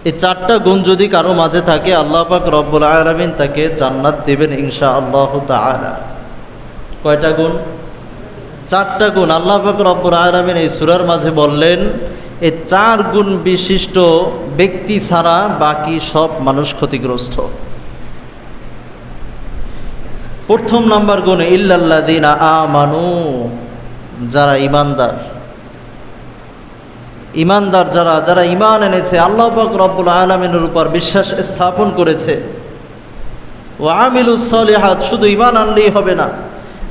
এই চারটা গুণ যদি কারো মাঝে থাকে আল্লাহ পাক রব্বুল আলামিন তাকে জান্নাত দেবেন ইনশাআল্লাহ তাআলা। কয়টা গুণ? চারটা গুণ আল্লাহ পাক রব্বুল আলামিন এই সূরার মাঝে বললেন। এই চার গুণ বিশিষ্ট ব্যক্তি ছাড়া বাকি সব মানুষ ক্ষতিগ্রস্ত। প্রথম নাম্বার গুণ ইল্লাল্লাযীনা আমানু, যারা ঈমানদার। ঈমানদার যারা ঈমান এনেছে, আল্লাহ পাক রব্বুল আলামিনের উপর বিশ্বাস স্থাপন করেছে। ওয়া আমিলুস সলিহাত, শুধু ঈমান আনলেই হবে না,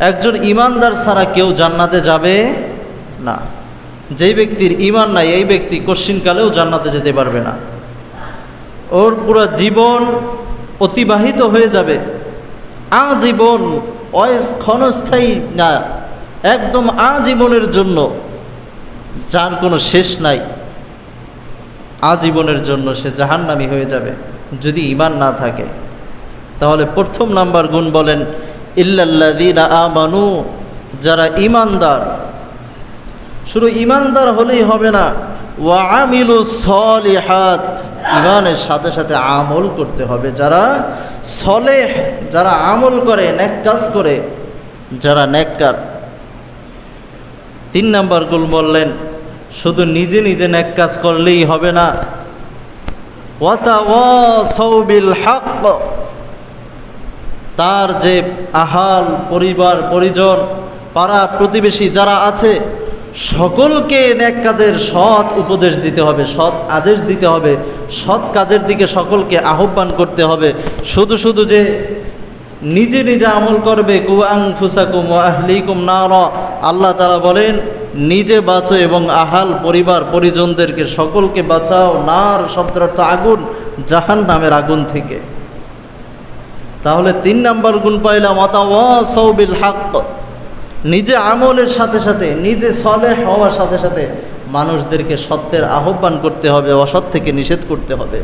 একজন ঈমানদার ছাড়া কেউ জান্নাতে যাবে না। যেই ব্যক্তির ঈমান নাই এই ব্যক্তি কশ্চিনকালেও জান্নাতে যেতে পারবে না। ওর পুরো জীবন অতিবাহিত হয়ে যাবে আজীবন, ক্ষণস্থায়ী না, একদম আজীবনের জন্য, যার কোনো শেষ নাই। আজীবনের জন্য সে জাহান্নামী হয়ে যাবে যদি ঈমান না থাকে। তাহলে প্রথম নাম্বার গুণ বলেন ইল্লাল্লাযীনা আমানু, যারা ঈমানদার। শুধু ঈমানদার হলেই হবে না, ওয়া আমিলুস সলিহাত, ঈমানের সাথে সাথে আমল করতে হবে। যারা সলেহ, যারা আমল করে, নেক কাজ করে, যারা নেককার। তিন নাম্বার গুণ বললেন শুধু নিজে নিজে নেক কাজ করলেই হবে না, ওয়াতাওয়াসাউ বিল হক, তার যে আহাল, পরিবার পরিজন, পাড়া প্রতিবেশী যারা আছে সকলকে নেক কাজের সৎ উপদেশ দিতে হবে, সৎ আদেশ দিতে হবে, সৎ কাজের দিকে সকলকে আহ্বান করতে হবে। শুধু শুধু যে নিজে নিজে আমল করবে, কু আনফুসাকুম ওয়া আহলিকুম নারা, আল্লাহ তাআলা বলেন নিজে বাঁচো এবং আহাল পরিবার পরিজনদেরকে সকলকে বাঁচাও নার শব্দের অর্থ আগুন, জাহান্নামের আগুন থেকে। তাহলে তিন নাম্বার গুণ পাইলাম ওয়াতাওয়াসাউ বিল হক, নিজে আমলের সাথে সাথে, নিজে সলেহ হওয়ার সাথে সাথে মানুষদেরকে সত্যের আহ্বান করতে হবে, অসৎ থেকে নিষেধ করতে হবে।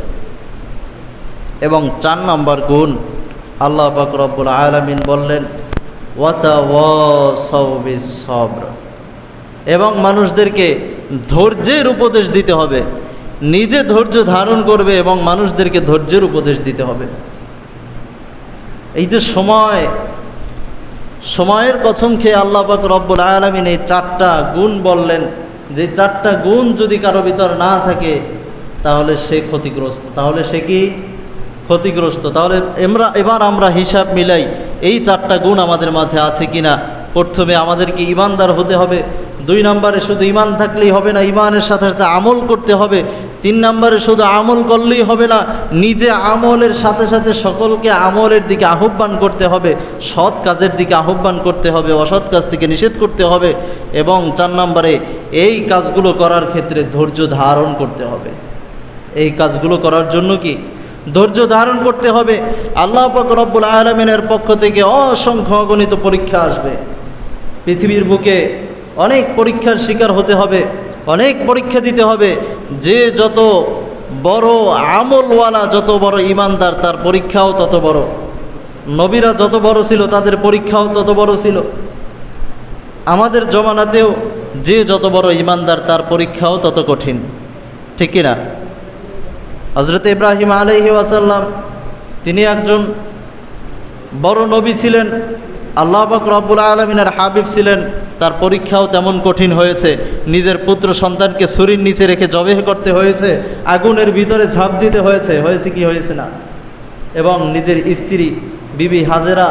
এবং চার নাম্বার গুণ আল্লাহ পাক রব্বুল আলামিন বললেন ওয়াতাওয়াসাউ বিস সবর, এবং মানুষদেরকে ধৈর্যের উপদেশ দিতে হবে। নিজে ধৈর্য ধারণ করবে এবং মানুষদেরকে ধৈর্যের উপদেশ দিতে হবে। এই যে সময়ের কসম খেয়ে আল্লাহ পাক রব্বুল আলামিন এই চারটা গুণ বললেন, যে চারটা গুণ যদি কারো ভিতর না থাকে তাহলে সে ক্ষতিগ্রস্ত। তাহলে সে কি ক্ষতিগ্রস্ত? তাহলে এবার আমরা হিসাব মিলাই এই চারটা গুণ আমাদের মাঝে আছে কিনা। প্রথমে আমাদেরকে ঈমানদার হতে হবে। দুই নম্বরে শুধু ঈমান থাকলেই হবে না, ঈমানের সাথে সাথে আমল করতে হবে। তিন নম্বরে শুধু আমল করলেই হবে না, নিজে আমলের সাথে সাথে সকলকে আমলের দিকে আহ্বান করতে হবে, সৎ কাজের দিকে আহ্বান করতে হবে, অসৎ কাজ থেকে নিষেধ করতে হবে। এবং চার নম্বরে এই কাজগুলো করার ক্ষেত্রে ধৈর্য ধারণ করতে হবে। এই কাজগুলো করার জন্য কি ধৈর্য ধারণ করতে হবে। আল্লাহ পাক রব্বুল আলামিনের পক্ষ থেকে অসংখ্য অগণিত পরীক্ষা আসবে। পৃথিবীর বুকে অনেক পরীক্ষার শিকার হতে হবে, অনেক পরীক্ষা দিতে হবে। যে যত বড় আমলওয়ালা, যত বড় ঈমানদার, তার পরীক্ষাও তত বড়। নবীরা যত বড় ছিল তাদের পরীক্ষাও তত বড় ছিল। আমাদের জমানাতেও যে যত বড় ঈমানদার তার পরীক্ষাও তত কঠিন, ঠিক কিনা? হযরত ইব্রাহিম আলাইহিস সালাম তিনি একজন বড় নবী ছিলেন, আল্লাহ পাক রব্বুল আলামিনের হাবিব ছিলেন। তার পরীক্ষাও তেমন কঠিন হয়েছে। নিজের পুত্র সন্তানকে ছুরির নিচে রেখে জবেহ করতে হয়েছে, আগুনের ভিতরে ঝাঁপ দিতে হয়েছে। হয়েছে কি হয়েছে না? এবং নিজের স্ত্রী বিবি হাজেরা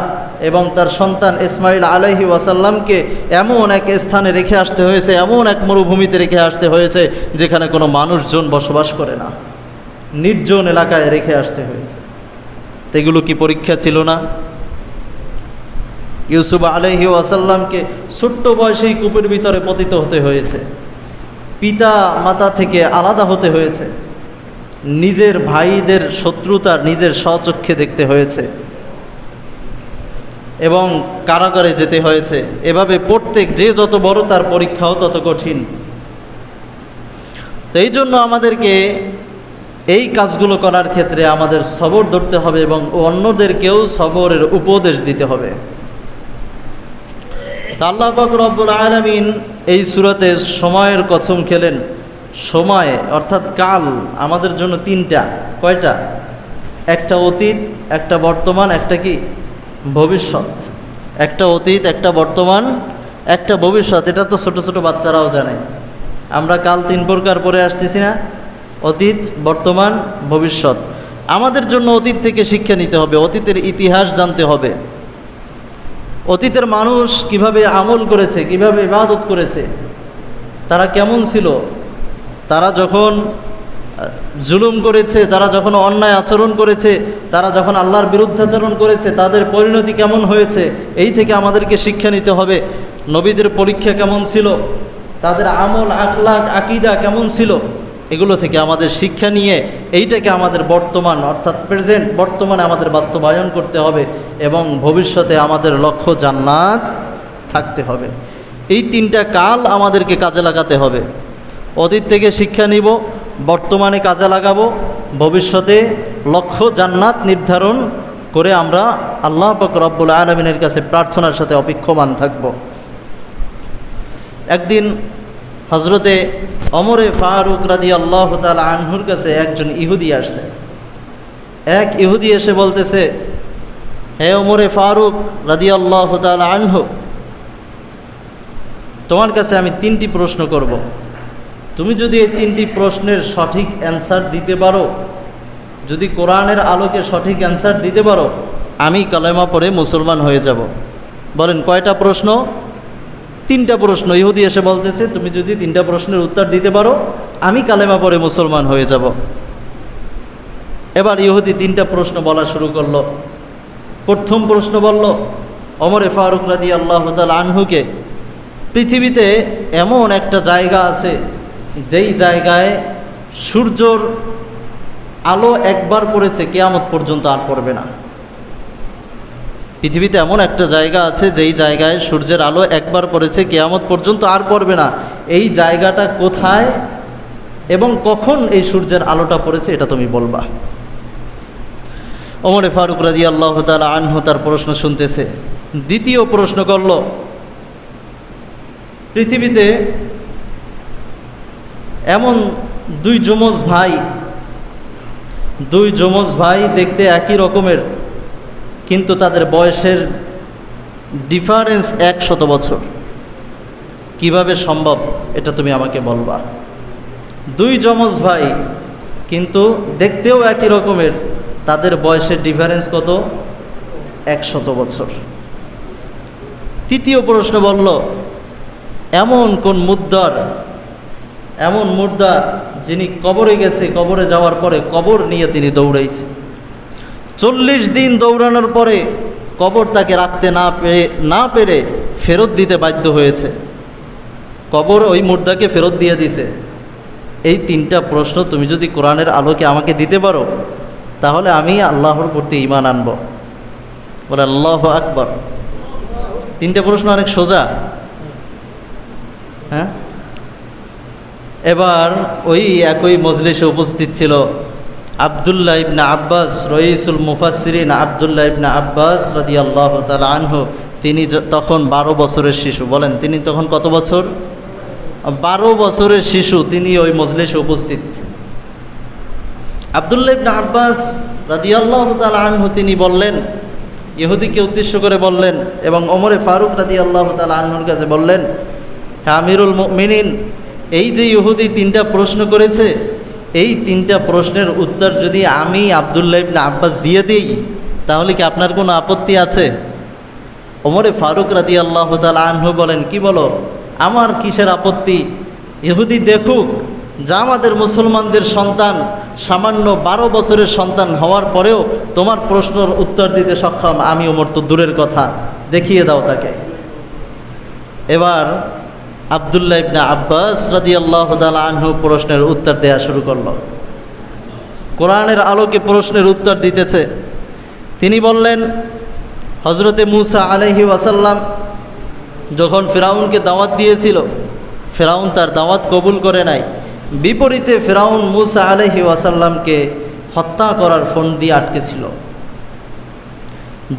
এবং তার সন্তান ইসমাইল আলাইহি ওয়াসাল্লামকে এমন এক স্থানে রেখে আসতে হয়েছে, এমন এক মরুভূমিতে রেখে আসতে হয়েছে যেখানে কোনো মানুষজন বসবাস করে না, নির্জন এলাকায় রেখে আসতে হয়েছে। তো এগুলো কি পরীক্ষা ছিল না? ইউসুফ আলাইহি ওয়াসাল্লামকে ছোট্ট বয়সেই কূপের ভিতরে পতিত হতে হয়েছে, পিতা মাতা থেকে আলাদা হতে হয়েছে, নিজের ভাইদের শত্রুতা নিজের স্বচক্ষে দেখতে হয়েছে এবং কারাগারে যেতে হয়েছে। এভাবে প্রত্যেক যে যত বড় তার পরীক্ষাও তত কঠিন। তো এই জন্য আমাদেরকে এই কাজগুলো করার ক্ষেত্রে আমাদের সবর ধরতে হবে এবং অন্যদেরকেও সবরের উপদেশ দিতে হবে। আল্লাহ পাক রব্বুল আলামিন এই সূরাতে সময়ের কসম খেলেন সময় অর্থাৎ কাল আমাদের জন্য তিনটা। কয়টা? একটা অতীত, একটা বর্তমান, একটা কি ভবিষ্যৎ। একটা অতীত, একটা বর্তমান, একটা ভবিষ্যৎ। এটা তো ছোট ছোট বাচ্চারাও জানে। আমরা কাল 3 প্রকার পড়ে আসতেছি না? অতীত, বর্তমান, ভবিষ্যৎ। আমাদের জন্য অতীত থেকে শিক্ষা নিতে হবে, অতীতের ইতিহাস জানতে হবে। অতীতের মানুষ কিভাবে আমল করেছে, কিভাবে ইবাদত করেছে, তারা কেমন ছিল, তারা যখন জুলুম করেছে, তারা যখন অন্যায় আচরণ করেছে, তারা যখন আল্লাহর বিরুদ্ধাচরণ করেছে, তাদের পরিণতি কেমন হয়েছে, এই থেকে আমাদেরকে শিক্ষা নিতে হবে। নবীদের পরীক্ষা কেমন ছিল, তাদের আমল, আখলাক, আকীদা কেমন ছিল, এগুলো থেকে আমাদের শিক্ষা নিয়ে এইটাকে আমাদের বর্তমান অর্থাৎ প্রেজেন্ট, বর্তমানে আমাদের বাস্তবায়ন করতে হবে এবং ভবিষ্যতে আমাদের লক্ষ্য জান্নাত থাকতে হবে। এই তিনটা কাল আমাদেরকে কাজে লাগাতে হবে। অতীত থেকে শিক্ষা নিব, বর্তমানে কাজে লাগাবো, ভবিষ্যতে লক্ষ্য জান্নাত নির্ধারণ করে আমরা আল্লাহ পাক রব্বুল আলামিনের কাছে প্রার্থনার সাথে অপেক্ষমান থাকব। একদিন হজরতে ওমরে ফারুক রাদিয়াল্লাহু তাআলা আনহুর কাছে একজন ইহুদি আসছে। এক ইহুদি এসে বলতেছে, হে ওমরে ফারুক রাদিয়াল্লাহু তাআলা আনহু, তোমার কাছে আমি 3টি প্রশ্ন করব। তুমি যদি এই 3টি প্রশ্নের সঠিক অ্যান্সার দিতে পারো, যদি কোরআনের আলোকে সঠিক অ্যান্সার দিতে পারো, আমি কালেমা পড়ে মুসলমান হয়ে যাব। বলেন কয়টা প্রশ্ন? 3টা প্রশ্ন। ইহুদি এসে বলতেছে, তুমি যদি 3টা প্রশ্নের উত্তর দিতে পারো, আমি কালেমা পড়ে মুসলমান হয়ে যাব। এবার ইহুদি 3টা প্রশ্ন বলা শুরু করলো। প্রথম প্রশ্ন বলল ওমরে ফারুক রাদিয়াল্লাহু তাআলা আনহুকে, পৃথিবীতে এমন একটা জায়গা আছে যেই জায়গায় সূর্যর আলো একবার পড়েছে, কিয়ামত পর্যন্ত আর পড়বে না। পৃথিবীতে এমন একটা জায়গা আছে যেই জায়গায় সূর্যের আলো একবার পড়েছে, কিয়ামত পর্যন্ত আর পড়বে না। এই জায়গাটা কোথায় এবং কখন এই সূর্যের আলোটা পড়েছে এটা তুমি বলবা। ওমরে ফারুক রাদিয়াল্লাহু তাআলা আনহু তার প্রশ্ন শুনতেছে। দ্বিতীয় প্রশ্ন করল, পৃথিবীতে এমন দুই যমজ ভাই দেখতে একই রকমের, কিন্তু তাদের বয়সের ডিফারেন্স 100 বছর। কিভাবে সম্ভব এটা তুমি আমাকে বলবা। 2 যমজ ভাই কিন্তু দেখতেও একই রকমের, তাদের বয়সের ডিফারেন্স কত? 100 বছর। তৃতীয় প্রশ্ন বলল, এমন মুর্দা যিনি কবরে গেছে, কবরে যাওয়ার পরে কবর নিয়ে তিনি দৌড়াইছে। 40 দিন দৌড়ানোর পরে কবর তাকে রাখতে না পেরে ফেরত দিতে বাধ্য হয়েছে। কবর ওই মুর্দাকে ফেরত দিয়ে দিছে। এই 3টা প্রশ্ন তুমি যদি কোরআনের আলোকে আমাকে দিতে পারো, তাহলে আমি আল্লাহর প্রতি ঈমান আনব। বলে আল্লাহু আকবার। 3টা প্রশ্ন অনেক সোজা, হ্যাঁ? এবার ওই একই মজলিসে উপস্থিত ছিল আব্দুল্লাহ ইবনে আব্বাস, রইসুল মুফাসসিরিন আব্দুল্লাহ ইবনে আব্বাস রাদিয়াল্লাহু তাআলা আনহু। তিনি তখন 12 বছরের শিশু। বলেন তিনি তখন কত বছর? 12 বছরের শিশু। তিনি ওই মজলিসে উপস্থিত। আব্দুল্লাহ ইবনে আব্বাস রাদিয়াল্লাহু তাআলা আনহু তিনি বললেন, ইহুদিকে উদ্দেশ্য করে বললেন এবং ওমরে ফারুক রাদিয়াল্লাহু তাআলা আনহুর কাছে বললেন, হে আমিরুল মুমিনিন, এই যে ইহুদি 3টা প্রশ্ন করেছে, এই 3টা প্রশ্নের উত্তর যদি আমি আব্দুল্লাহ ইবনে আব্বাস দিয়ে দিই, তাহলে কি আপনার কোনো আপত্তি আছে? ওমরে ফারুক রাদিয়াল্লাহু তাআলা আনহু বলেন, কি বলো, আমার কিসের আপত্তি? ইহুদি দেখুক যা আমাদের মুসলমানদের সন্তান সামান্য 12 বছরের সন্তান হওয়ার পরেও তোমার প্রশ্নের উত্তর দিতে সক্ষম, আমি ওমর তো দূরের কথা, দেখিয়ে দাও তাকে। এবার আব্দুল্লাহ ইবনে আব্বাস রাদিয়াল্লাহু তাআলা আনহু প্রশ্নের উত্তর দেওয়া শুরু করল। কোরআনের আলোকে প্রশ্নের উত্তর দিতেছে। তিনি বললেন, হজরতে মুসা আলাইহি ওয়াসাল্লাম যখন ফিরাউনকে দাওয়াত দিয়েছিল, ফিরাউন তার দাওয়াত কবুল করে নাই। বিপরীতে ফিরাউন মুসা আলাইহি ওয়াসাল্লামকে হত্যা করার ফোন দিয়ে আটকেছিল,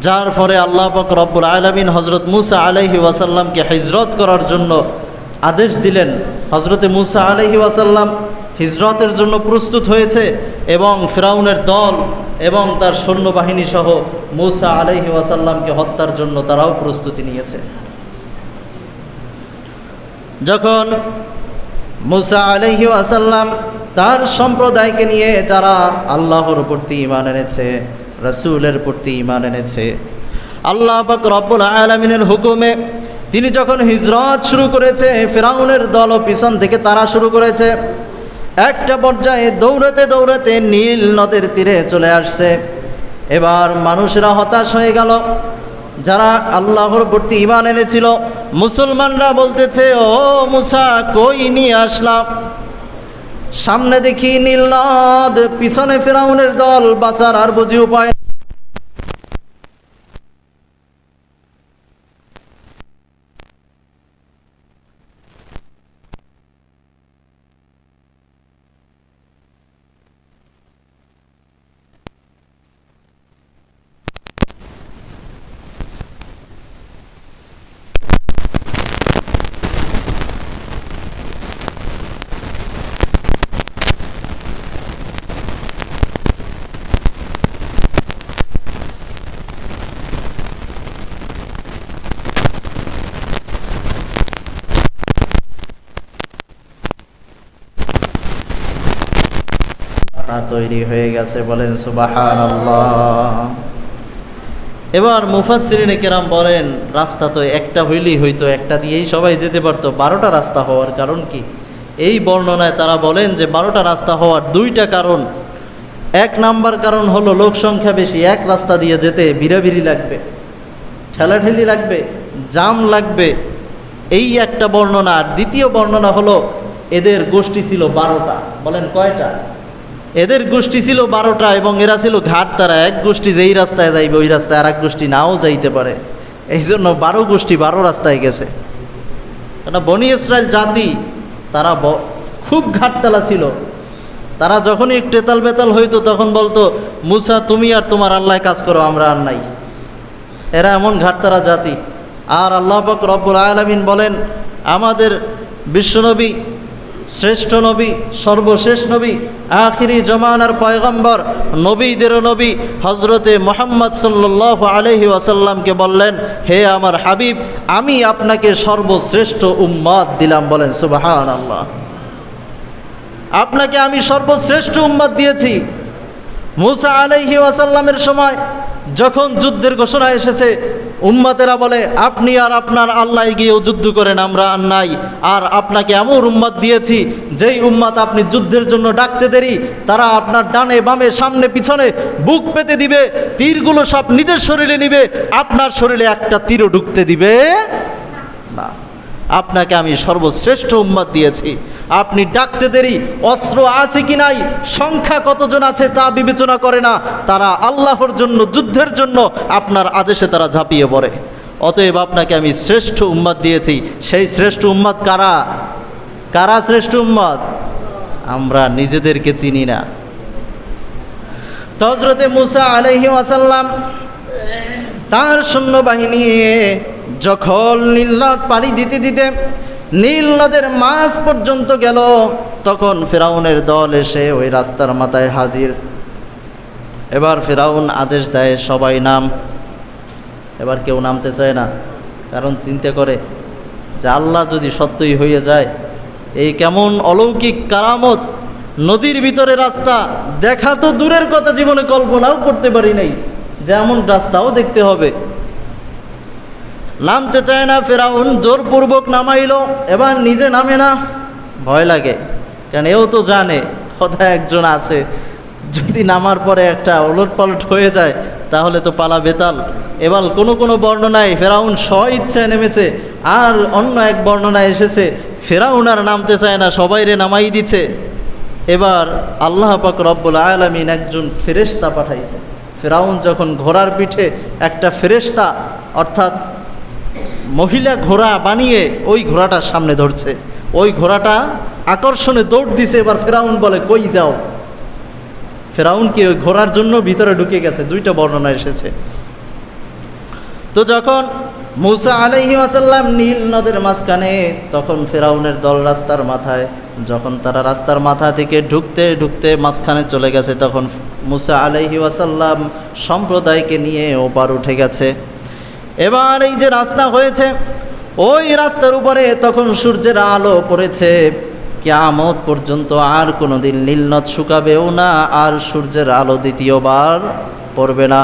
যার ফলে আল্লাহ পাক রব্বুল আলামিন হজরত মুসা আলাইহি ওয়াসাল্লামকে হিজরত করার জন্য আদেশ দিলেন। হজরতে মুসা আলাইহি ওয়াসাল্লাম হিজরতের জন্য প্রস্তুত হয়েছে এবং ফিরাউনের দল এবং তার সৈন্যবাহিনী সহ মূসা আলাইহি ওয়াসাল্লামকে হত্যার জন্য তারাও প্রস্তুতি নিয়েছে। যখন মূসা আলাইহি ওয়াসাল্লাম তার সম্প্রদায়কে নিয়ে যারা আল্লাহর প্রতি ঈমান এনেছে, রাসূলের প্রতি ঈমান এনেছে, আল্লাহ পাক রব্বুল আলামিনের হুকুমে তিনি যখন হিজরত শুরু করেছে, ফিরাউনের দলও পিছন থেকে তারা শুরু করেছে। একটা পর্যায়ে দৌড়াতে দৌড়াতে নীল নদের তীরে চলে আসছে। এবার মানুষেরা হতাশ হয়ে গেল, যারা আল্লাহর প্রতি ঈমান এনেছিল। মুসলমানরা বলতেছে, ও মুসা, কই নিয়ে আসলাম? সামনে দেখি নীল নদ, পিছনে ফিরাউনের দল, বাঁচার আর বুঝি উপায়। তৈরি হয়ে গেছে, বলেন সুবহানাল্লাহ। এবার মুফাসসিরিনে কেরাম বলেন, রাস্তা তো একটা হইলেই হইতো, একটা দিয়েই সবাই যেতে পারতো, 12টা রাস্তা হওয়ার কারণ কি? এই বর্ণনায় তারা বলেন যে 12টা রাস্তা হওয়ার 2টা কারণ। এক নাম্বার কারণ হলো লোক সংখ্যা বেশি, এক রাস্তা দিয়ে যেতে ভিড়াভিড়ি লাগবে, ঠেলাঠেলি লাগবে, জাম লাগবে, এই একটা বর্ণনা। আর দ্বিতীয় বর্ণনা হলো এদের গোষ্ঠী ছিল 12টা। বলেন কয়টা? এদের গোষ্ঠী ছিল 12টা এবং এরা ছিল ঘাট তারা। এক গোষ্ঠী যেই রাস্তায় যাইবে ওই রাস্তায় আর এক গোষ্ঠী নাও যাইতে পারে, এই জন্য 12 গোষ্ঠী 12 রাস্তায় গেছে। কেন, বনি ইসরায়েল জাতি তারা খুব ঘাটতালা ছিল। তারা যখনই একটু তেতাল বেতাল হইতো তখন বলতো, মুসা তুমি আর তোমার আল্লাহ কাজ করো, আমরা আর নাই। এরা এমন ঘাটতারা জাতি। আর আল্লাহ পাক রব্বুল আলামিন বলেন, আমাদের বিশ্বনবী, শ্রেষ্ঠ নবী, সর্বশেষ নবী, আখিরি জমানার পয়গম্বর, নবীদেরও নবী হজরতে মুহাম্মদ সাল্লাল্লাহু আলাইহি ওয়াসাল্লামকে বললেন, হে আমার হাবিব, আমি আপনাকে সর্বশ্রেষ্ঠ উম্মত দিলাম। বলেন সুবহানাল্লাহ। আপনাকে আমি সর্বশ্রেষ্ঠ উম্মত দিয়েছি। মূসা আলাইহি ওয়াসাল্লামের সময় যখন যুদ্ধের ঘোষণা এসেছে, উম্মতেরা বলে, আপনি আর আপনার আল্লাহ গিয়েও যুদ্ধ করেন, আমরা আর নাই। আর আপনাকে এমন উম্মত দিয়েছি যেই উম্মত আপনি যুদ্ধের জন্য ডাকতে দেরি, তারা আপনার ডানে বামে সামনে পিছনে বুক পেতে দিবে, তীরগুলো সব নিজের শরীরে নিবে, আপনার শরীরে একটা তীরও ঢুকতে দিবে না। আপনাকে আমি সর্বশ্রেষ্ঠ উম্মত দিয়েছি। আপনি ডাকতে দেরি, অস্ত্র আছে কি নাই, সংখ্যা কতজন আছে তা বিবেচনা করে না, তারা আল্লাহর জন্য, যুদ্ধের জন্য আপনার আদেশে তারা ঝাঁপিয়ে পড়ে। অতএব আপনাকে আমি শ্রেষ্ঠ উম্মত দিয়েছি। সেই শ্রেষ্ঠ উম্মত কারা? কারা শ্রেষ্ঠ উম্মত? আমরা নিজেদেরকে চিনি না। তো হযরতে মূসা আলাইহি ওয়াসাল্লাম তার সৈন্যবাহিনী যখন নীল নদ পাড়ি দিতে দিতে নীল নদের মাঝ পর্যন্ত গেল, তখন ফিরাউনের দল এসে ওই রাস্তার মাথায় হাজির। এবার ফিরাউন আদেশ দেয়, সবাই নাম। এবার কেউ নামতে চায় না, কারণ চিন্তা করে যে আল্লাহ যদি সত্যই হয়ে যায়, এই কেমন অলৌকিক কারামত, নদীর ভিতরে রাস্তা দেখা তো দূরের কথা, জীবনে কল্পনাও করতে পারি নাই যে এমন রাস্তাও দেখতে হবে। নামতে চায় না ফিরাউন, জোরপূর্বক নামাইল। এবার নিজে নামে না, ভয় লাগে, কারণ এও তো জানে খোদা একজন আছে, যদি নামার পরে একটা ওলটপালট হয়ে যায় তাহলে তো পালা বেতাল। এবার কোনো বর্ণনায় ফেরাউন স্ব ইচ্ছায় নেমেছে, আর অন্য এক বর্ণনায় এসেছে ফেরাউন আর নামতে চায় না, সবাইরে নামাই দিছে। এবার আল্লাহ পাক রব্বুল আলামিন একজন ফেরেশতা পাঠাইছে। ফেরাউন যখন ঘোড়ার পিঠে একটা ফেরেশতা, অর্থাৎ মহিলা ঘোড়া বানিয়ে ওই ঘোড়াটার সামনে ধরছে, ওই ঘোড়াটা আকর্ষণে দৌড় দিছে। এবার ফেরাউন বলে, কই যাও? ফেরাউনকে ওই ঘোড়ার জন্য ভিতরে ঢুকে গেছে, 2টা বর্ণনা এসেছে। তো যখন মূসা আলাইহি ওয়াসাল্লাম নীল নদের মাঝখানে, তখন ফেরাউনের দল রাস্তার মাথায় যখন তারা রাস্তার মাথা থেকে ঢুকতে ঢুকতে মাঝখানে চলে গেছে, তখন মুসা আলাইহি ওয়াসাল্লাম সম্প্রদায়কে নিয়ে ওপার উঠে গেছে। এবার এই যে রাস্তা হয়েছে, ওই রাস্তার উপরে তখন সূর্যের আলো পড়েছে। কিয়ামত পর্যন্ত আর কোনোদিন নীলনদ শুকাবেও না, আর সূর্যের আলো দ্বিতীয়বার পড়বে না।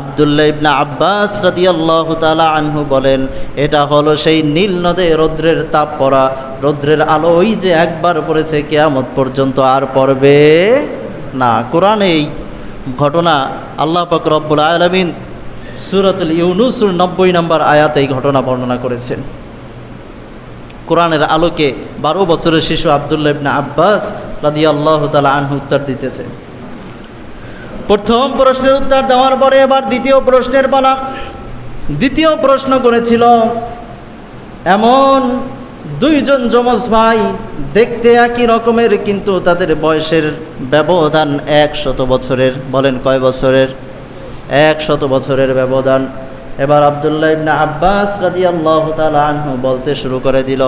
আব্দুল্লাহ ইবনে আব্বাস রাদিয়াল্লাহু তাআলা আনহু বলেন, এটা হলো সেই নীল নদে রৌদ্রের তাপ পড়া, রৌদ্রের আলো ওই যে একবার পড়েছে, কিয়ামত পর্যন্ত আর পড়বে না। কোরআনে এই ঘটনা আল্লাহ পাক রব্বুল আলামিন সূরাতুল ইউনূসের 90 নম্বর আয়াতে এই ঘটনা বর্ণনা করেছেন। কোরআনের আলোকে 12 বছরের শিশু আব্দুল্লাহ ইবনে আব্বাস রাদিয়াল্লাহু তাআলা আনহু উত্তর দিতেছে। প্রথম প্রশ্নের উত্তর দেওয়ার পরে এবার দ্বিতীয় প্রশ্নের পালা। দ্বিতীয় প্রশ্ন করেছিল, এমন দুইজন যমজ ভাই, দেখতে একই রকমের, কিন্তু তাদের বয়সের ব্যবধান 100 বছরের। বলেন কয় বছরের? 100 বছরের ব্যবধান। এবার আব্দুল্লাহ ইবনে আব্বাস রাদিয়াল্লাহু তাআলা আনহু বলতে শুরু করে দিল,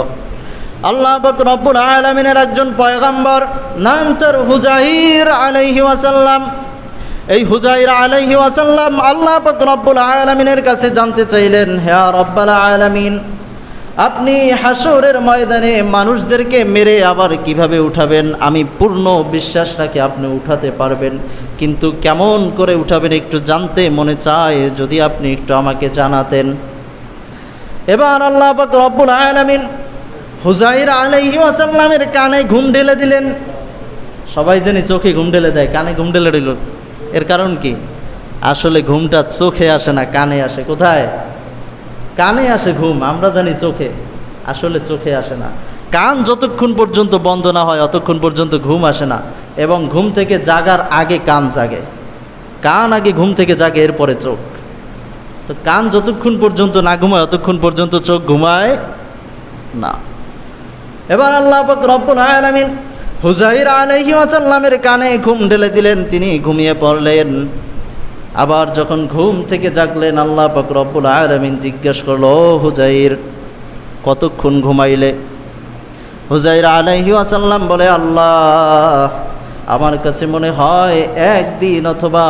আল্লাহ পাক রব্বুল আলামিনের একজন পয়গম্বর, নাম তার হুজাইর আলাইহি ওয়াসাল্লাম। এই হুজাইর আলাইহি ওয়াসাল্লাম আল্লাহ পাক রব্বুল আলামিনের কাছে জানতে চাইলেন, হে রব্বুল আলামিন, আপনি হাসরের ময়দানে মানুষদেরকে মেরে আবার কিভাবে উঠাবেন? আমি পূর্ণ বিশ্বাস রাখি আপনি উঠাতে পারবেন, কিন্তু কেমন করে উঠাবেন একটু জানতে মনে চায়, যদি আপনি একটু আমাকে জানাতেন। এবার আল্লাহ পাক রব্বুল আলামিন হুজাইর আলাইহি ওয়াসাল্লামের কানে ঘুম ঢেলে দিলেন। সবাই জানি চোখে ঘুম ঢেলে দেয়, কানে ঘুম ঢেলে দিল। এর কারণ কি? আসলে ঘুমটা চোখে আসে না, কানে আসে। কোথায়? কানে আসে ঘুম। আমরা জানি চোখে, আসলে চোখে আসে না। কান যতক্ষণ পর্যন্ত বন্ধ না হয় অতক্ষণ পর্যন্ত ঘুম আসে না, এবং ঘুম থেকে জাগার আগে কান জাগে। কান আগে ঘুম থেকে জাগে, এরপরে চোখ। তো কান যতক্ষণ পর্যন্ত না ঘুমায় ততক্ষণ পর্যন্ত চোখ ঘুমায় না। এবার আল্লাহ পাক রব্বুল আলামিন হুজাইর আলাইহি ওয়াসাল্লামের কানে ঘুম ঢেলে দিলেন, তিনি ঘুমিয়ে পড়লেন। আবার যখন ঘুম থেকে জাগলেন, আল্লাহ পাক রব্বুল আলামিন জিজ্ঞেস করলো, হুজাইর কতক্ষণ ঘুমাইলে? হুজাইর আলাইহি ওয়াসাল্লাম বলে, আল্লাহ, আমার কাছে মনে হয় একদিন অথবা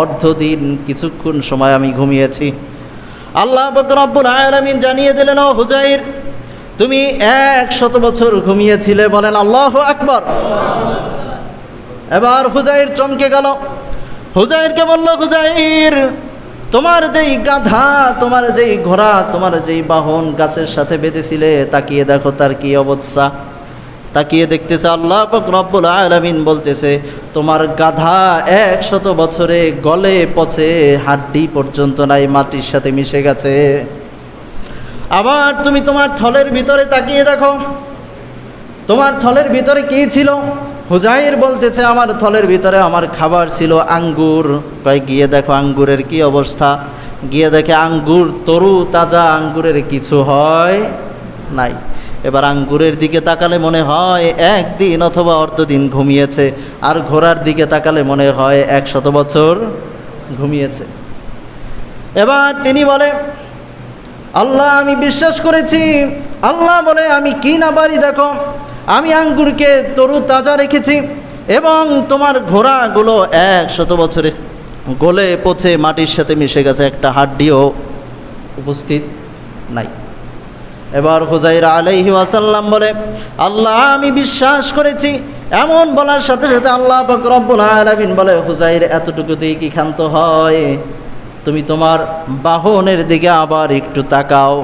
অর্ধদিন কিছুক্ষণ সময় আমি ঘুমিয়েছি। আল্লাহ পাক রব্বুল আলামিন জানিয়ে দিলেন, ও হুজাইর, তুমি 100 বছর ঘুমিয়েছিলে। বলেন আল্লাহু আকবার। এবার হুজাইর চমকে গেল। হুজাইরকে বলল, হুজাইর, তোমার যেই গাধা, তোমার যেই ঘোড়া, তোমার যেই বাহন গাছের সাথে বেঁধেছিলে, তাকিয়ে দেখো তার কি অবস্থা। তাকিয়ে দেখতেছে, আল্লাহ পাক রব্বুল আলামিন বলতেছে, তোমার গাধা 100 বছরে গলে পচে হাড্ডি পর্যন্ত নাই, মাটির সাথে মিশে গেছে। আবার তুমি তোমার থলের ভিতরে তাকিয়ে দেখো, তোমার থলের ভিতরে কি ছিল? হুজাইর বলতেছে, আমার থলের ভিতরে আমার খাবার ছিল আঙ্গুর। কয় গিয়ে দেখো আঙ্গুরের কি অবস্থা। গিয়ে দেখে আঙ্গুর তরু তাজা, আঙ্গুরের কিছু হয় নাই। এবার আঙ্গুরের দিকে তাকালে মনে হয় একদিন অথবা অর্ধদিন ঘুমিয়েছে, আর ঘোড়ার দিকে তাকালে মনে হয় 100 বছর ঘুমিয়েছে। এবার তিনি বলে, আল্লাহ, আমি বিশ্বাস করেছি। আল্লাহ বলে, আমি কি না পারি দেখো, আমি আঙ্গুরকে তরু তাজা রেখেছি, এবং তোমার ঘোড়াগুলো 100 বছরে গলে পচে মাটির সাথে মিশে গেছে, একটা হাড্ডিও উপস্থিত নাই। এবার হুজাইর আলাইহি ওয়াসাল্লাম বলে, আল্লাহ, আমি বিশ্বাস করেছি। এমন বলার সাথে সাথে আল্লাহ পাক রব্বুল আলামিন বলে, হুজাইর, এতটুকুতেই কি ক্ষান্ত হয়? তুমি তোমার বাহনের দিকে আবার একটু তাকাও।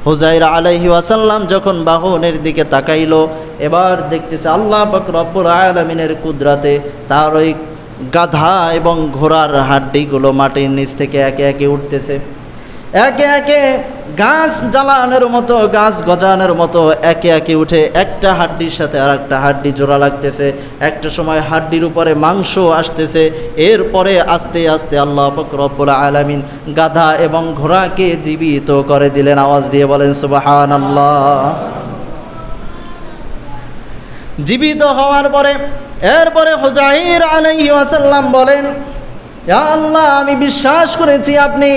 হুজাইর আলাইহি ওয়াসাল্লাম যখন বাহনের দিকে তাকাইলো, এবার দেখতেছে আল্লাহ পাক রব্বুল আলামিনের কুদরতে তার ওই গাধা এবং ঘোড়ার হাড্ডিগুলো মাটির নিচ থেকে একে একে উঠতেছে। একে একে গাছ জ্বালানোর মতো, গাছ গজানোর মতো একে একে উঠে একটা হাড্ডির সাথে আর একটা হাড্ডি জোড়া লাগতেছে। একটা সময় হাড্ডির উপরে মাংস আসতেছে। এরপরে আস্তে আস্তে আল্লাহ পাক রব্বুল আলামিন গাধা এবং ঘোড়াকে জীবিত করে দিলেন। আওয়াজ দিয়ে বলেন সুবহানাল্লাহ। জীবিত হওয়ার পরে এরপরে হুজাইর আলাইহি ওয়াসাল্লাম বলেন, ইয়া আল্লাহ, আমি বিশ্বাস করেছি আপনি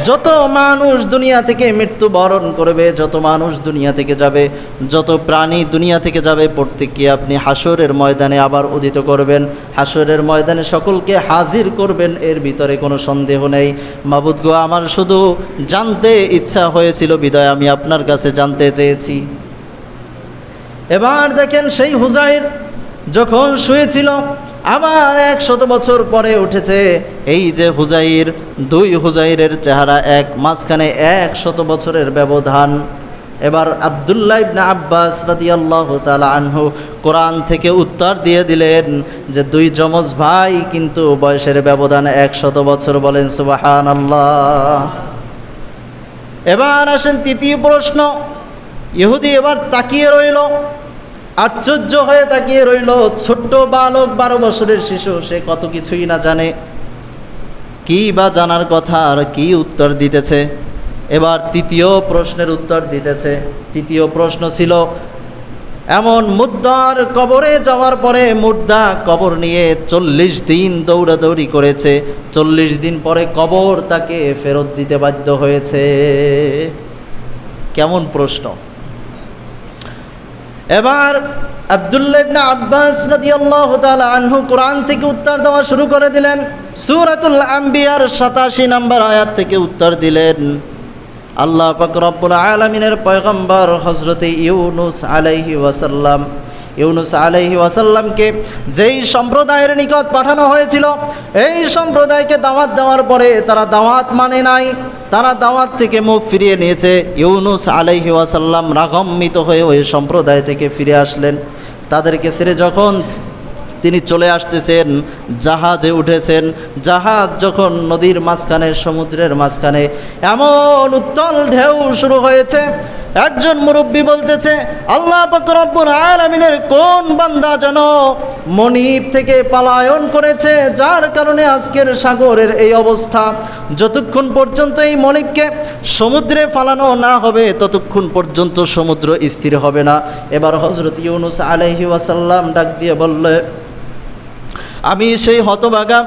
যত মানুষ দুনিয়া থেকে মৃত্যুবরণ করবে, যত মানুষ দুনিয়া থেকে যাবে, যত প্রাণী দুনিয়া থেকে যাবে, প্রত্যেককে আপনি হাসরের ময়দানে আবার উদিত করবেন, হাসরের ময়দানে সকলকে হাজির করবেন, এর ভিতরে কোনো সন্দেহ নেই। মাবুদ গো, আমার শুধু জানতে ইচ্ছা হয়েছিল বিদায় আমি আপনার কাছে জানতে চেয়েছি। এবার দেখেন সেই হুজাইর যখন শুয়েছিল, আবার 100 বছর পরে উঠেছে। এই যে হুজাইর, দুই হুজাইরের চেহারা এক, মাঝখানে 100 বছরের ব্যবধান। এবার আব্দুল্লাহ ইবনে আব্বাস রাদিয়াল্লাহু তাআলা আনহু কোরআন থেকে উত্তর দিয়ে দিলেন যে দুই যমজ ভাই, কিন্তু বয়সের ব্যবধান 100 বছর। বলেন সুবহানাল্লাহ। এবার আসেন তৃতীয় প্রশ্ন। ইহুদি এবার তাকিয়ে রইল, আশ্চর্য হয়ে তাকিয়ে রইল। ছোট্ট বালক, 12 বছরের শিশু, সে কত কিছুই না জানে, কি বা জানার কথা আর কি উত্তর দিতেছে। এবার তৃতীয় প্রশ্নের উত্তর দিতেছে। তৃতীয় প্রশ্ন ছিল, এমন মুর্দার কবরে যাওয়ার পরে, মুর্দা কবর নিয়ে 40 দিন দৌড়াদৌড়ি করেছে, 40 দিন পরে কবর তাকে ফেরত দিতে বাধ্য হয়েছে। কেমন প্রশ্ন! এবার আব্দুল্লাহ ইবনে আব্বাস রাদিয়াল্লাহু তাআলা আনহু কোরআন থেকে উত্তর দেওয়া শুরু করে দিলেন। সূরাতুল আম্বিয়ার 87 নম্বর আয়াত থেকে উত্তর দিলেন। আল্লাহ পাক রব্বুল আলামিনের পয়গম্বর হযরতে ইউনুস আলাইহি ওয়াসাল্লাম, ইউনুস আলাইহি ওয়াসাল্লামকে যেই সম্প্রদায়ের নিকট পাঠানো হয়েছিল, এই সম্প্রদায়কে দাওয়াত দেওয়ার পরে তারা দাওয়াত মানে নাই, তারা দাওয়াত থেকে মুখ ফিরিয়ে নিয়েছে। ইউনুস আলাইহি ওয়াসাল্লাম রাগান্বিত হয়ে ওই সম্প্রদায় থেকে ফিরে আসলেন। তাদেরকে ছেড়ে যখন তিনি চলে আসতেছেন, জাহাজে উঠেছেন। জাহাজ যখন নদীর মাঝখানে, সমুদ্রের মাঝখানে এমন উত্তাল ঢেউ শুরু হয়েছে, একজন মুরব্বী বলতেছে, আল্লাহ পাক রব্বুল আলামিনের কোন বান্দা যেন মনিব থেকে পলায়ন করেছে, যার কারণে আজকের সাগরের এই অবস্থা। যতক্ষণ পর্যন্ত এই মনিবকে সমুদ্রে ফালানো না হবে, ততক্ষণ পর্যন্ত সমুদ্র স্থির হবে না। এবার হযরত ইউনুস আলাইহি ওয়াসাল্লাম ডাক দিয়ে বললে, আমি সেই হতভাগা,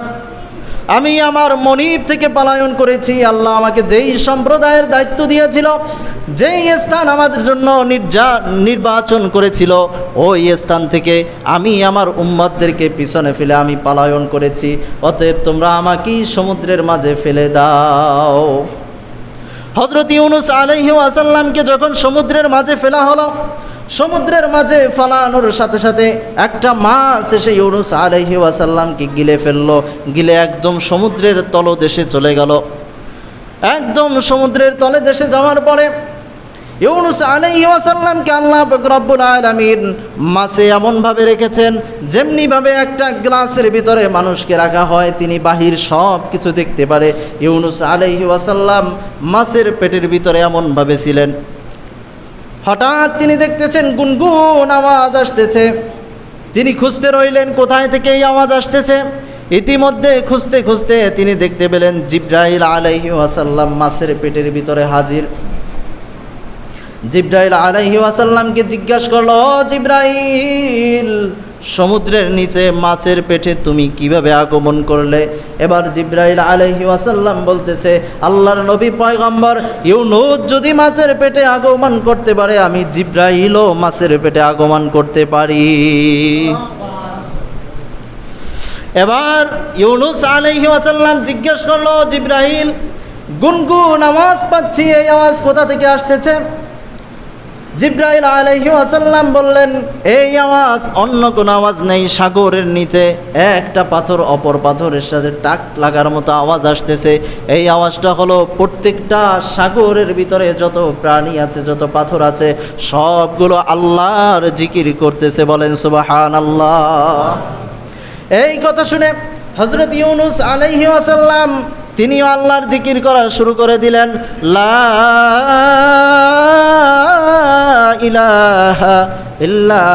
আমি আমার মনিব থেকে পলায়ন করেছি। আল্লাহ আমাকে যেই সম্প্রদায়ের দায়িত্ব দিয়েছিল, যেই স্থান আমাদের জন্য নির্বাচন করেছিল, ওই স্থান থেকে আমি আমার উম্মতদেরকে পিছনে ফেলে আমি পলায়ন করেছি। অতএব তোমরা আমাকেই সমুদ্রের মাঝে ফেলে দাও। হযরত ইউনুস আলাইহি ওয়াসাল্লামকে যখন সমুদ্রের মাঝে ফেলা হলো, সমুদ্রের মাঝে ফালানোর সাথে সাথে একটা মাছ এসে ইউনুস আলাইহি ওয়াসাল্লামকে গিলে ফেললো, গিলে একদম সমুদ্রের তলদেশে চলে গেল। একদম সমুদ্রের তলদেশে যাওয়ার পরে ইউনুস আলাইহি ওয়াসাল্লামকে আল্লাহ রব্বুল আলামিন মাছে এমনভাবে রেখেছেন, যেমনিভাবে একটা গ্লাসের ভিতরে মানুষকে রাখা হয়, তিনি বাহির সব কিছু দেখতে পারে। ইউনুস আলাইহি ওয়াসাল্লাম মাছের পেটের ভিতরে এমনভাবে ছিলেন। হঠাৎ তিনি দেখতেছেন গুনগুন আওয়াজ আসতেছে। তিনি খুঁজতে রইলেন কোথায় থেকে এই আওয়াজ আসতেছে। ইতিমধ্যে খুঁজতে খুঁজতে তিনি দেখতে পেলেন জিব্রাইল আলাইহি ওয়াসাল্লাম মাছের পেটের ভিতরে হাজির। জিব্রাইল আলাইহি ওয়াসাল্লামকে জিজ্ঞাসা করলো, জিব্রাইল, সমুদ্রের নিচে মাছের পেটে তুমি কিভাবে আগমন করলে? এবার জিব্রাইল আলাইহি ওয়াসাল্লাম বলতেছে, আল্লাহর নবী পয়গম্বর ইউনুস যদি মাছের পেটে আগমন করতে পারে, আমি জিব্রাইলও মাছের পেটে আগমন করতে পারি। এবার ইউনুস আলাইহি ওয়াসাল্লাম জিজ্ঞাসা করলো, জিব্রাইল, গুনগুন আওয়াজ পাচ্ছি, এই আওয়াজ কোথা থেকে আসতেছে? জিব্রাইল আলাইহি ওয়াসাল্লাম বললেন, এই আওয়াজ অন্য কোনো আওয়াজ নেই, সাগরের নিচে একটা পাথর অপর পাথরের সাথে টাক লাগার মতো আওয়াজ আসতেছে। এই আওয়াজটা হলো প্রত্যেকটা সাগরের ভিতরে যত প্রাণী আছে, যত পাথর আছে, সবগুলো আল্লাহর জিকির করতেছে। বলেন সুবহানাল্লাহ। এই কথা শুনে হযরত ইউনুস আলাইহি ওয়াসাল্লাম তিনিও আল্লাহর জিকির করা শুরু করে দিলেন। লা ইলাহা ইল্লা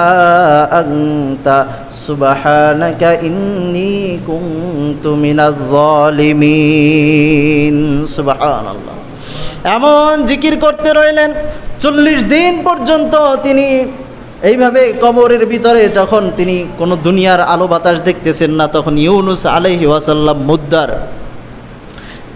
আনতা সুবহানাকা ইন্নী কুনতু মিনাজ জালিমিন। সুবহানাল্লাহ। এমন জিকির করতে রইলেন 40 দিন পর্যন্ত। তিনি এইভাবে কবরের ভিতরে যখন তিনি কোনো দুনিয়ার আলো বাতাস দেখতেছেন না, তখন ইউনুস আলাইহি ওয়াসাল্লাম মুদ্দার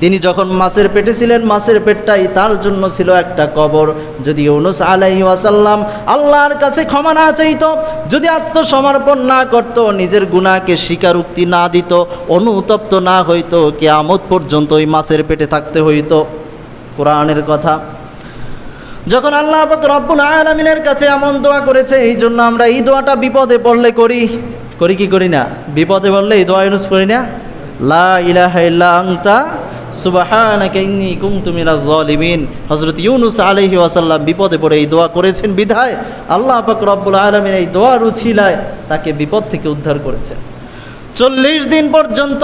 তিনি যখন মাছের পেটে ছিলেন, মাছের পেটটাই তার জন্য ছিল একটা কবর। যদি ইউনুস আলাইহিস ওয়াসাল্লাম আল্লাহর কাছে ক্ষমা না চাইতো, যদি আত্মসমর্পণ না করত, নিজের গুনাহকে স্বীকারোক্তি না দিত, অনুতপ্ত না হইতো, কিয়ামত পর্যন্ত ওই মাছের পেটে থাকতে হইতো। কোরআনের কথা। যখন আল্লাহ পাক রব্বুল আলামিনের কাছে এমন দোয়া করেছে, এই জন্য আমরা এই দোয়াটা বিপদে পড়লে করি কি করি না? বিপদে পড়লে এই দোয়া ইউনুস পড়ি না? লা ইলাহা ইল্লা আনতা সুবহানাকা ইন্নী কুনতু মিনাজ জালিমিন। হযরত ইউনুস আলাইহিস ওয়াসাল্লাম বিপদে পড়ে এই দোয়া করেছেন বিধায় আল্লাহ পাক রব্বুল আলামিন এই দোয়ার উছিলায় তাকে বিপদ থেকে উদ্ধার করেছেন। 40 দিন পর্যন্ত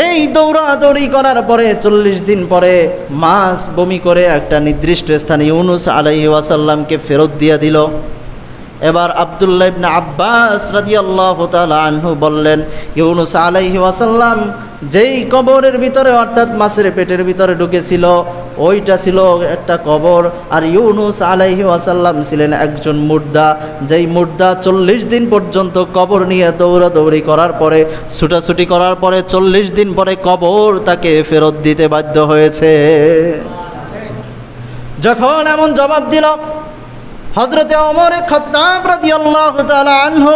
এই দৌড়াদৌড়ি করার পরে 40 দিন পরে মাছ বমি করে একটা নির্দিষ্ট স্থানে ইউনুস আলাইহিস ওয়াসাল্লামকে ফেরত দিয়ে দিল। এবার আব্দুল্লাহ ইবনে আব্বাস রাদিয়াল্লাহু তাআলা আনহু বললেন, ইউনুস আলাইহিস ওয়াসাল্লাম যেই কবরের ভিতরে অর্থাৎ মাছের পেটের ভিতরে ঢুকেছিল ওইটা ছিল একটা কবর, আর ইউনুস আলাইহিস ওয়াসাল্লাম ছিলেন একজন মুর্দা। যেই মুর্দা 40 দিন পর্যন্ত কবর নিয়ে দৌড়াদৌড়ি করার পরে, ছুটাছুটি করার পরে 40 দিন পরে কবর তাকে ফেরত দিতে বাধ্য হয়েছে। যখন এমন জবাব দিল, হযরতে ওমর খাত্তাব রাদিয়াল্লাহু তাআলা আনহু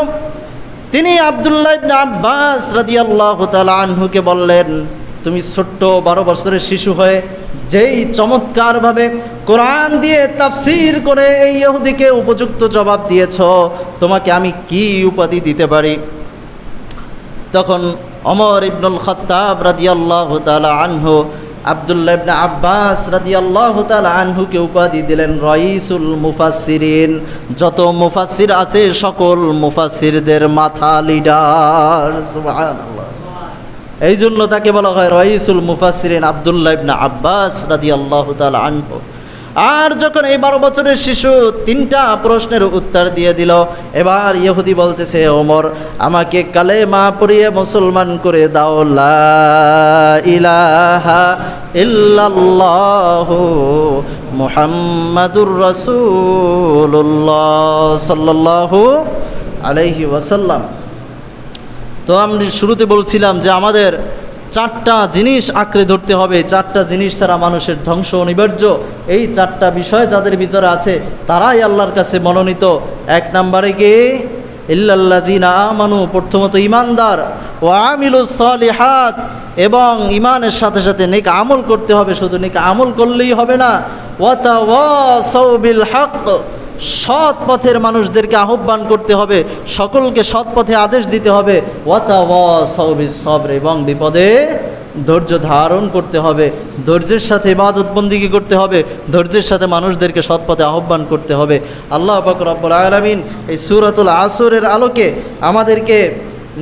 তিনি আব্দুল্লাহ ইবনে আব্বাস রাদিয়াল্লাহু তাআলা আনহুকে বললেন, তুমি ছোট্ট 12 বছরের শিশু হয়ে যেই চমৎকারভাবে কোরআন দিয়ে তাফসীর করে এই ইহুদিকে উপযুক্ত জবাব দিয়েছ, তোমাকে আমি কি উপাধি দিতে পারি? তখন ওমর ইবনুল খাত্তাব রাদিয়াল্লাহু তাআলা আনহু আব্দুল্লাহ ইবনে আব্বাস রাদিয়াল্লাহু তাআলা আনহুকে উপাধি দিলেন রাইসুল মুফাসসিরিন। যত মুফাসসির আছে সকল মুফাসসিরদের মাথা, লিডার। সুবহানাল্লাহ। এই জন্য তাকে বলা হয় রাইসুল মুফাসসিরিন আব্দুল্লাহ ইবনে আব্বাস রাদিয়াল্লাহু তাআলা আনহু। আর যখন এই 12 বছরের শিশু 3টা প্রশ্নের উত্তর দিয়ে দিল, এবার ইহুদি বলতেছে, ওমর আমাকে কালেমা পড়িয়ে মুসলমান করে দাও, লা ইলাহা ইল্লাল্লাহু মুহাম্মাদুর রাসূলুল্লাহ সাল্লাল্লাহু আলাইহি ওয়াসাল্লাম। তো আমি শুরুতে বলছিলাম যে আমাদের 4টা জিনিস আঁকড়ে ধরতে হবে। 4টা জিনিস ছাড়া মানুষের ধ্বংস অনিবার্য। এই 4টা বিষয় যাদের ভিতরে আছে তারাই আল্লাহর কাছে মনোনীত। 1 নম্বরে কি? ইল্লাল্লাযীনা আমানু, প্রথমত ইমানদার, ওয়া আমিলুস সালিহাত, এবং ইমানের সাথে সাথে নেক আমল করতে হবে। শুধু নেক আমল করলেই হবে না, ওয়া তাওয়াসাউ বিল হক, সৎ পথের মানুষদেরকে আহ্বান করতে হবে, সকলকে সৎ পথে আদেশ দিতে হবে। ওয়া তাওয়াসাউ বিস সবর, এবং বিপদে ধৈর্য ধারণ করতে হবে, ধৈর্যের সাথে ইবাদত বন্দেগী করতে হবে, ধৈর্যের সাথে মানুষদেরকে সৎ পথে আহ্বান করতে হবে। আল্লাহ পাক রব্বুল আলামিন এই সূরাতুল আসরের আলোকে আমাদেরকে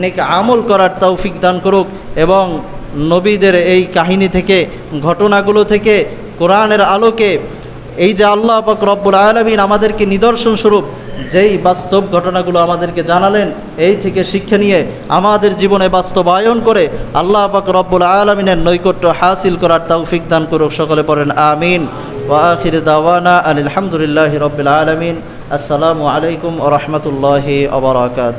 নেক আমল করার তৌফিক দান করুক, এবং নবীদের এই কাহিনী থেকে, ঘটনাগুলো থেকে, কোরআনের আলোকে এই যে আল্লাহ পাক রব্বুল আলামিন আমাদেরকে নিদর্শন স্বরূপ যেই বাস্তব ঘটনাগুলো আমাদেরকে জানালেন, এই থেকে শিক্ষা নিয়ে আমাদের জীবনে বাস্তবায়ন করে আল্লাহ পাক রব্বুল আলামিনের নৈকট্য হাসিল করার তৌফিক দান করুক। সকলে পড়েন আমিন। ওয়া আখির দাওয়ানা আলহামদুলিল্লাহি রাব্বিল আলামিন। আসসালামু আলাইকুম ওয়া রাহমাতুল্লাহি ওয়া বারাকাতুহু।